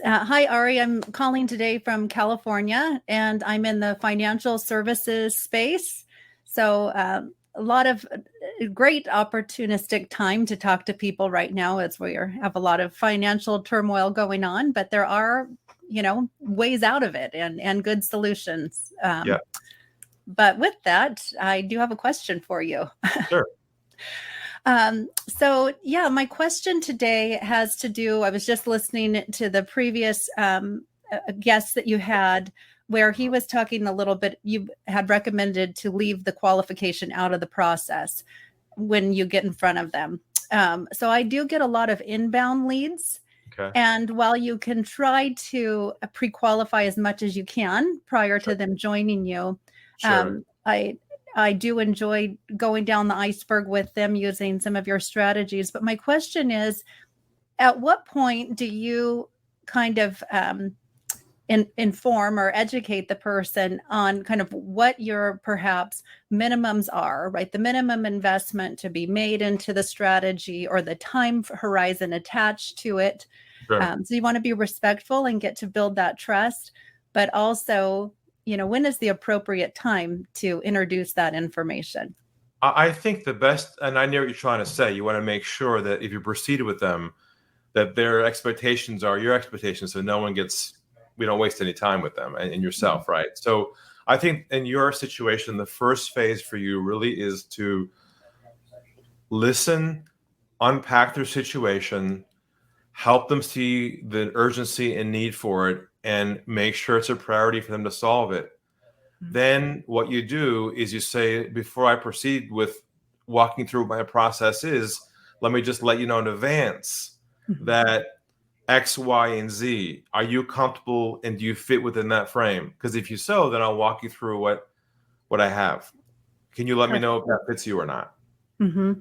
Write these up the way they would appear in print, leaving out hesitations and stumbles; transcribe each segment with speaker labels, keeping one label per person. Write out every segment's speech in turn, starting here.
Speaker 1: Yes. Hi, Ari. I'm calling today from California, and I'm in the financial services space. So a lot of great opportunistic time to talk to people right now as have a lot of financial turmoil going on, but there are, ways out of it and good solutions.
Speaker 2: Yeah,
Speaker 1: But with that, I do have a question for you.
Speaker 2: sure.
Speaker 1: My question today has to do, I was just listening to the previous guest that you had, where he was talking a little bit, you had recommended to leave the qualification out of the process when you get in front of them. So I do get a lot of inbound leads.
Speaker 2: Okay.
Speaker 1: And while you can try to pre-qualify as much as you can prior to them joining you,
Speaker 2: Sure.
Speaker 1: I do enjoy going down the iceberg with them using some of your strategies. But my question is, at what point do you kind of inform or educate the person on kind of what your perhaps minimums are, right? The minimum investment to be made into the strategy or the time horizon attached to it.
Speaker 2: Sure.
Speaker 1: So you want to be respectful and get to build that trust, but also, when is the appropriate time to introduce that information?
Speaker 2: I think the best, and I know what you're trying to say, you want to make sure that if you proceed with them, that their expectations are your expectations, so we don't waste any time with them and yourself, mm-hmm. Right? So I think in your situation, the first phase for you really is to listen, unpack their situation, help them see the urgency and need for it, and make sure it's a priority for them to solve it. Mm-hmm. Then what you do is you say, before I proceed with walking through my process let me just let you know in advance mm-hmm. that X, Y, and Z, are you comfortable and do you fit within that frame? Because if you so, then I'll walk you through what I have. Can you let me know if that fits you or not?
Speaker 1: Mm-hmm.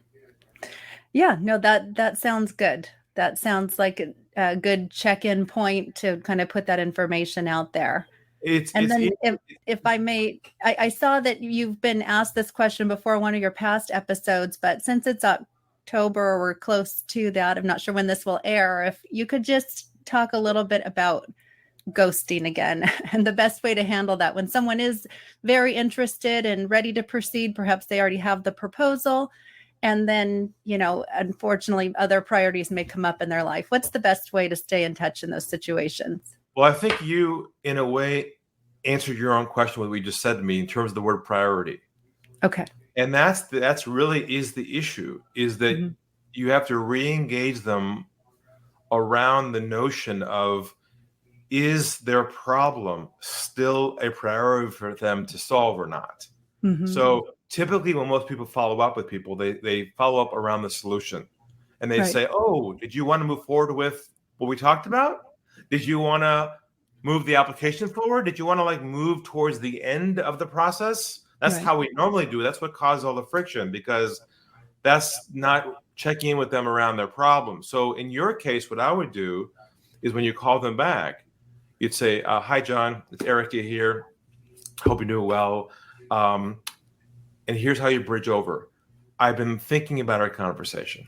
Speaker 1: Yeah, no, that sounds good. That sounds like a good check-in point to kind of put that information out there. If I may, I saw that you've been asked this question before in one of your past episodes, but since it's October, we're close to that, I'm not sure when this will air, if you could just talk a little bit about ghosting again and the best way to handle that when someone is very interested and ready to proceed. Perhaps they already have the proposal, and then, unfortunately, other priorities may come up in their life. What's the best way to stay in touch in those situations?
Speaker 2: Well, I think you, in a way, answered your own question, what we just said to me in terms of the word priority.
Speaker 1: Okay.
Speaker 2: And that's really is the issue, is that mm-hmm. you have to re-engage them around the notion of, is their problem still a priority for them to solve or not? Mm-hmm. So typically when most people follow up with people, they follow up around the solution. And they say, oh, did you want to move forward with what we talked about? Did you want to move the application forward? Did you want to move towards the end of the process? That's how we normally do it. That's what caused all the friction, because that's not checking in with them around their problem. So in your case, what I would do is when you call them back, you'd say, hi, John, it's Erica here. Hope you're doing well. And here's how you bridge over. I've been thinking about our conversation.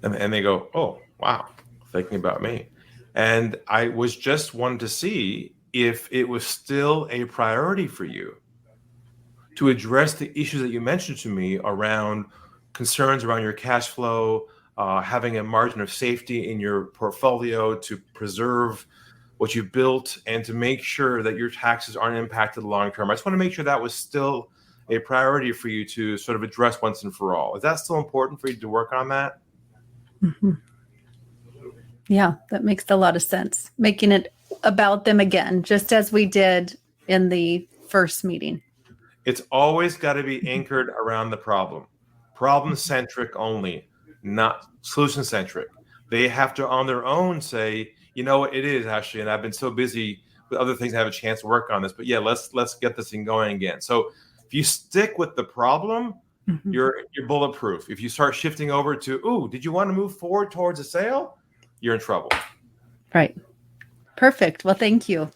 Speaker 2: And they go, oh, wow, thinking about me. And I was just wanting to see if it was still a priority for you to address the issues that you mentioned to me around concerns around your cash flow, having a margin of safety in your portfolio to preserve what you built and to make sure that your taxes aren't impacted long term. I just want to make sure that was still a priority for you to sort of address once and for all. Is that still important for you to work on that?
Speaker 1: Mm-hmm. Yeah, that makes a lot of sense. Making it about them again, just as we did in the first meeting.
Speaker 2: It's always got to be anchored around the problem-centric only, not solution-centric. They have to, on their own, say, you know what, it is actually, and I've been so busy with other things, I have a chance to work on this. But yeah, let's get this thing going again. So if you stick with the problem, mm-hmm. you're bulletproof. If you start shifting over to, ooh, did you want to move forward towards a sale? You're in trouble.
Speaker 1: Right. Perfect. Well, thank you.